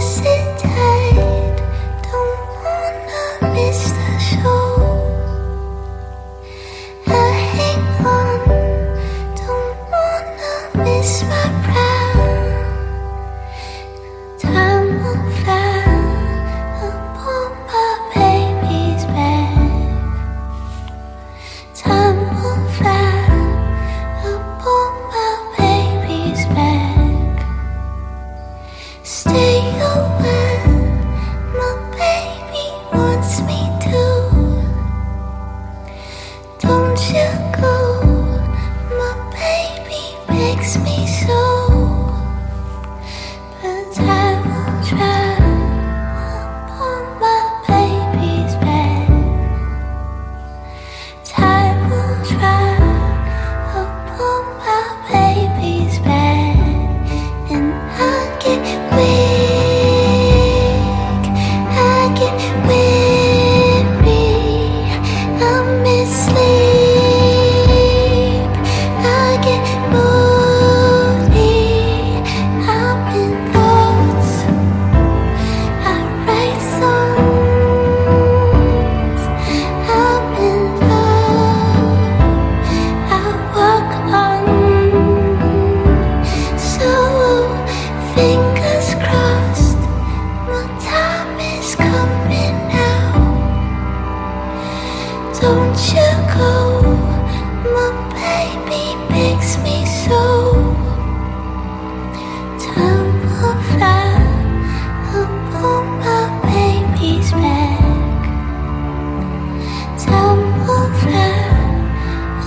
sit tight, don't wanna miss the show. I hang on, don't wanna miss my prime. Time will fly upon my baby's back. Time will fly upon my baby's back. Stay away, my baby wants me to. Don't you go, my baby begs me so. But I will try upon my baby's back. Time will try upon my baby's back. And I get weak, I get weary, I miss sleep, I get moody, I'm in thoughts, I write songs, I'm in love, I walk on. So fingers crossed, my time is coming now. Don't you go, my baby begs me so. Time will fly upon my baby's back. Time will fly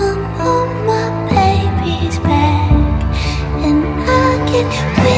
upon my baby's back. And I get weak.